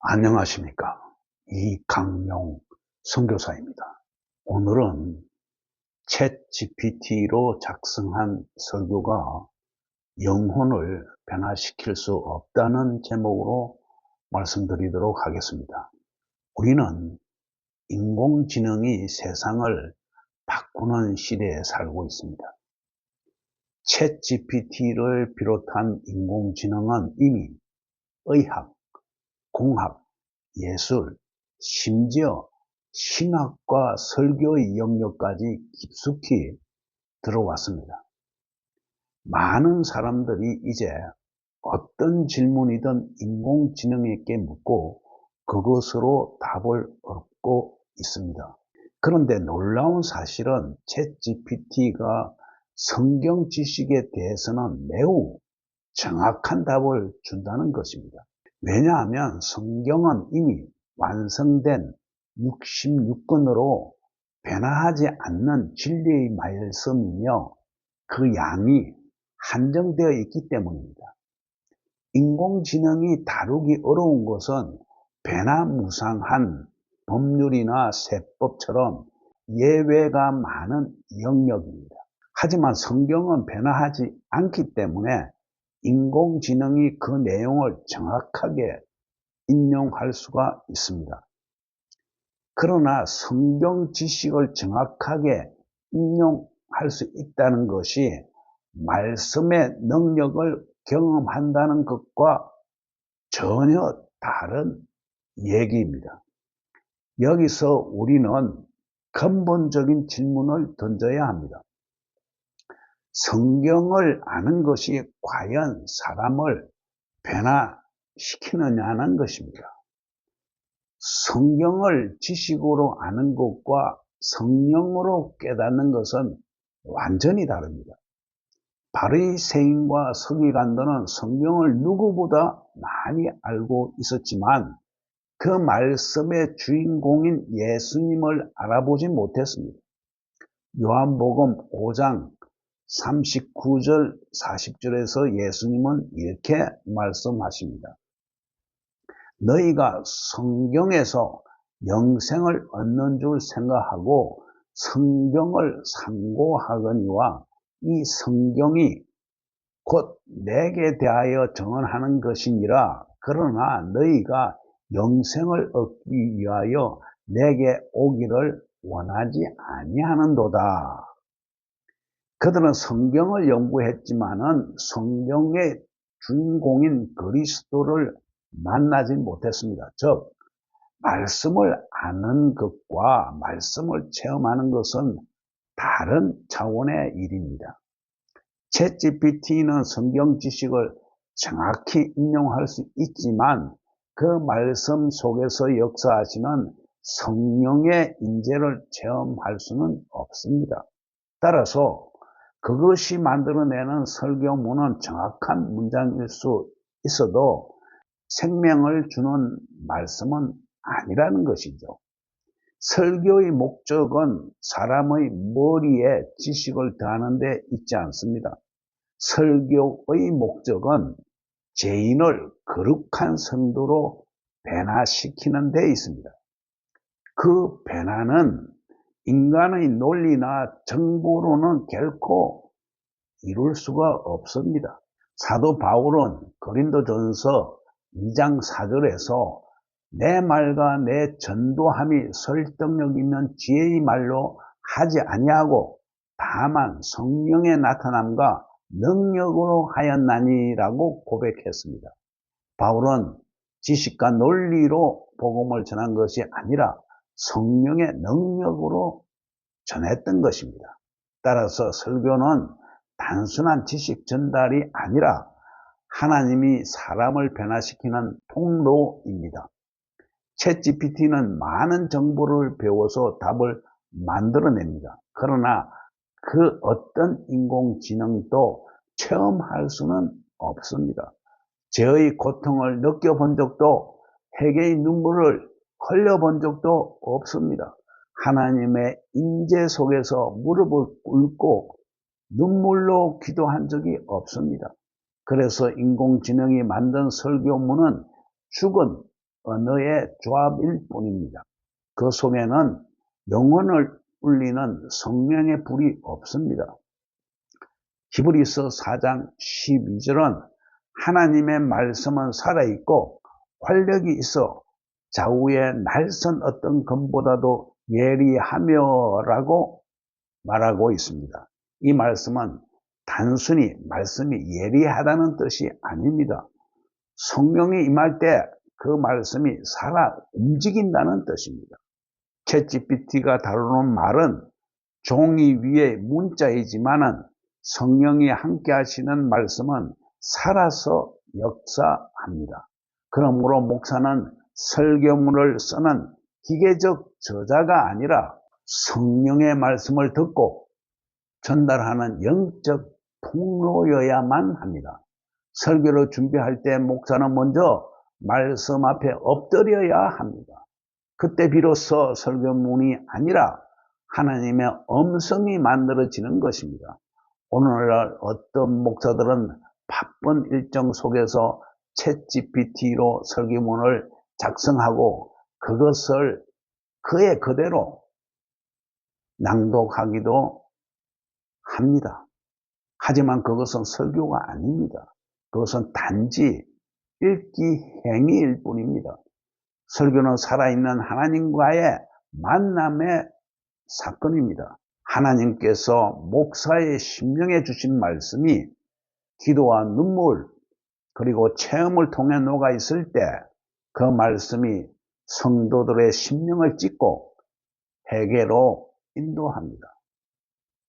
안녕하십니까. 이강용 선교사입니다. 오늘은 챗 GPT로 작성한 설교가 영혼을 변화시킬 수 없다는 제목으로 말씀드리도록 하겠습니다. 우리는 인공지능이 세상을 바꾸는 시대에 살고 있습니다. 챗 GPT를 비롯한 인공지능은 이미 의학, 공학, 예술, 심지어 신학과 설교의 영역까지 깊숙이 들어왔습니다. 많은 사람들이 이제 어떤 질문이든 인공지능에게 묻고 그것으로 답을 얻고 있습니다. 그런데 놀라운 사실은 챗 GPT가 성경 지식에 대해서는 매우 정확한 답을 준다는 것입니다. 왜냐하면 성경은 이미 완성된 66권으로 변화하지 않는 진리의 말씀이며 그 양이 한정되어 있기 때문입니다. 인공지능이 다루기 어려운 것은 변화무쌍한 법률이나 세법처럼 예외가 많은 영역입니다. 하지만 성경은 변화하지 않기 때문에 인공지능이 그 내용을 정확하게 인용할 수가 있습니다. 그러나 성경 지식을 정확하게 인용할 수 있다는 것이 말씀의 능력을 경험한다는 것과 전혀 다른 얘기입니다. 여기서 우리는 근본적인 질문을 던져야 합니다. 성경을 아는 것이 과연 사람을 변화시키느냐는 것입니다. 성경을 지식으로 아는 것과 성령으로 깨닫는 것은 완전히 다릅니다. 바리새인과 서기관들은 성경을 누구보다 많이 알고 있었지만 그 말씀의 주인공인 예수님을 알아보지 못했습니다. 요한복음 5장 39절 40절에서 예수님은 이렇게 말씀하십니다. 너희가 성경에서 영생을 얻는 줄 생각하고 성경을 상고하거니와 이 성경이 곧 내게 대하여 증언하는 것이니라. 그러나 너희가 영생을 얻기 위하여 내게 오기를 원하지 아니하는도다. 그들은 성경을 연구했지만은 성경의 주인공인 그리스도를 만나지 못했습니다. 즉, 말씀을 아는 것과 말씀을 체험하는 것은 다른 차원의 일입니다. 챗 GPT는 성경 지식을 정확히 인용할 수 있지만 그 말씀 속에서 역사하시는 성령의 인재를 체험할 수는 없습니다. 따라서 그것이 만들어내는 설교문은 정확한 문장일 수 있어도 생명을 주는 말씀은 아니라는 것이죠. 설교의 목적은 사람의 머리에 지식을 더하는 데 있지 않습니다. 설교의 목적은 죄인을 거룩한 성도로 변화시키는 데 있습니다. 그 변화는 인간의 논리나 정보로는 결코 이룰 수가 없습니다. 사도 바울은 고린도전서 2장 4절에서 내 말과 내 전도함이 설득력 있는 지혜의 말로 하지 아니하고 다만 성령의 나타남과 능력으로 하였나니라고 고백했습니다. 바울은 지식과 논리로 복음을 전한 것이 아니라 성령의 능력으로 전했던 것입니다. 따라서 설교는 단순한 지식 전달이 아니라 하나님이 사람을 변화시키는 통로입니다. 챗 GPT는 많은 정보를 배워서 답을 만들어냅니다. 그러나 그 어떤 인공지능도 체험할 수는 없습니다. 죄의 고통을 느껴본 적도 회개의 눈물을 흘려본 적도 없습니다. 하나님의 인재 속에서 무릎을 꿇고 눈물로 기도한 적이 없습니다. 그래서 인공지능이 만든 설교문은 죽은 언어의 조합일 뿐입니다. 그 속에는 영혼을 울리는 성령의 불이 없습니다. 히브리서 4장 12절은 하나님의 말씀은 살아있고 활력이 있어 좌우의 날선 어떤 검보다도 예리하며 라고 말하고 있습니다. 이 말씀은 단순히 말씀이 예리하다는 뜻이 아닙니다. 성령이 임할 때 그 말씀이 살아 움직인다는 뜻입니다. 챗GPT가 다루는 말은 종이 위의 문자이지만은 성령이 함께 하시는 말씀은 살아서 역사합니다. 그러므로 목사는 설교문을 쓰는 기계적 저자가 아니라 성령의 말씀을 듣고 전달하는 영적 통로여야만 합니다. 설교를 준비할 때 목사는 먼저 말씀 앞에 엎드려야 합니다. 그때 비로소 설교문이 아니라 하나님의 음성이 만들어지는 것입니다. 오늘날 어떤 목사들은 바쁜 일정 속에서 챗GPT로 설교문을 작성하고 그것을 그의 그대로 낭독하기도 합니다. 하지만 그것은 설교가 아닙니다. 그것은 단지 읽기 행위일 뿐입니다. 설교는 살아있는 하나님과의 만남의 사건입니다. 하나님께서 목사의 심령에 주신 말씀이 기도와 눈물 그리고 체험을 통해 녹아 있을 때 그 말씀이 성도들의 심령을 찢고 회개로 인도합니다.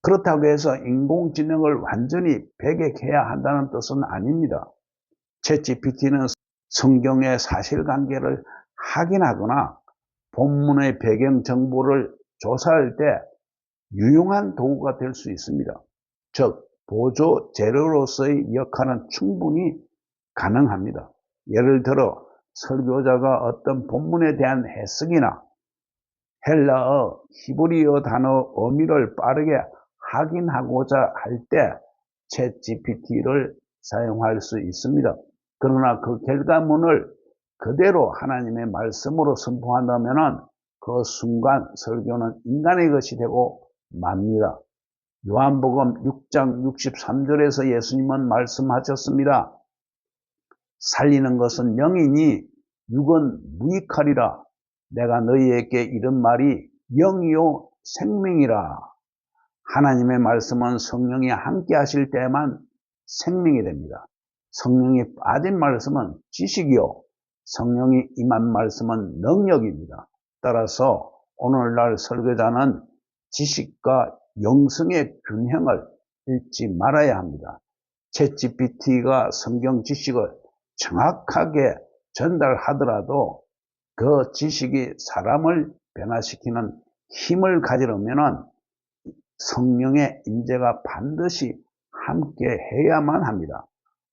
그렇다고 해서 인공지능을 완전히 배격해야 한다는 뜻은 아닙니다. 챗GPT는 성경의 사실관계를 확인하거나 본문의 배경 정보를 조사할 때 유용한 도구가 될 수 있습니다. 즉, 보조 재료로서의 역할은 충분히 가능합니다. 예를 들어 설교자가 어떤 본문에 대한 해석이나 헬라어, 히브리어 단어 의미를 빠르게 확인하고자 할 때 챗GPT를 사용할 수 있습니다. 그러나 그 결과문을 그대로 하나님의 말씀으로 선포한다면 그 순간 설교는 인간의 것이 되고 맙니다. 요한복음 6장 63절에서 예수님은 말씀하셨습니다. 살리는 것은 영이니 육은 무익하리라. 내가 너희에게 이른 말이 영이요 생명이라. 하나님의 말씀은 성령이 함께 하실 때만 생명이 됩니다. 성령이 빠진 말씀은 지식이요 성령이 임한 말씀은 능력입니다. 따라서 오늘날 설교자는 지식과 영성의 균형을 잃지 말아야 합니다. 챗GPT가 성경 지식을 정확하게 전달하더라도 그 지식이 사람을 변화시키는 힘을 가지려면 성령의 임재가 반드시 함께 해야만 합니다.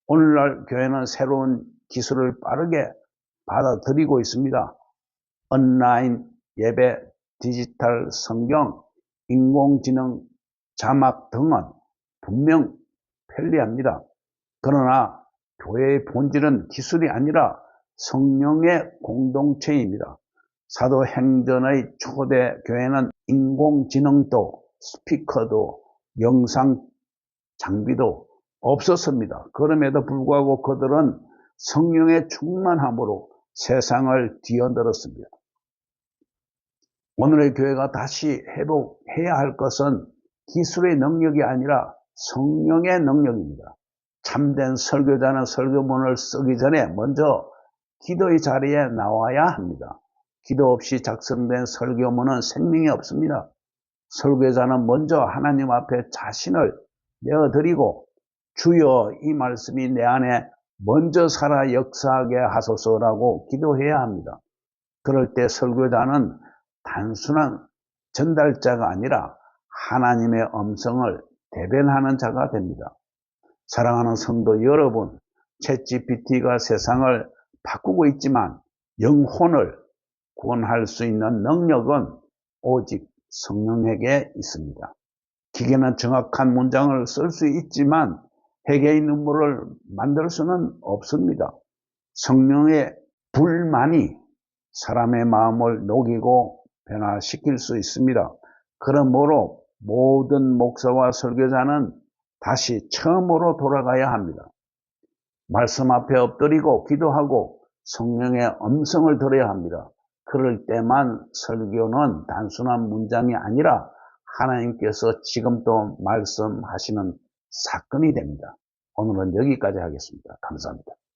오늘날 교회는 새로운 기술을 빠르게 받아들이고 있습니다. 온라인 예배, 디지털 성경, 인공지능 자막 등은 분명 편리합니다. 그러나 교회의 본질은 기술이 아니라 성령의 공동체입니다. 사도행전의 초대 교회는 인공지능도 스피커도 영상 장비도 없었습니다. 그럼에도 불구하고 그들은 성령의 충만함으로 세상을 뒤흔들었습니다. 오늘의 교회가 다시 회복해야 할 것은 기술의 능력이 아니라 성령의 능력입니다. 참된 설교자는 설교문을 쓰기 전에 먼저 기도의 자리에 나와야 합니다. 기도 없이 작성된 설교문은 생명이 없습니다. 설교자는 먼저 하나님 앞에 자신을 내어드리고 주여 이 말씀이 내 안에 먼저 살아 역사하게 하소서라고 기도해야 합니다. 그럴 때 설교자는 단순한 전달자가 아니라 하나님의 음성을 대변하는 자가 됩니다. 사랑하는 성도 여러분, 챗GPT가 세상을 바꾸고 있지만 영혼을 구원할 수 있는 능력은 오직 성령에게 있습니다. 기계는 정확한 문장을 쓸 수 있지만 회개의 눈물을 만들 수는 없습니다. 성령의 불만이 사람의 마음을 녹이고 변화시킬 수 있습니다. 그러므로 모든 목사와 설교자는 다시 처음으로 돌아가야 합니다. 말씀 앞에 엎드리고 기도하고 성령의 음성을 들어야 합니다. 그럴 때만 설교는 단순한 문장이 아니라 하나님께서 지금도 말씀하시는 사건이 됩니다. 오늘은 여기까지 하겠습니다. 감사합니다.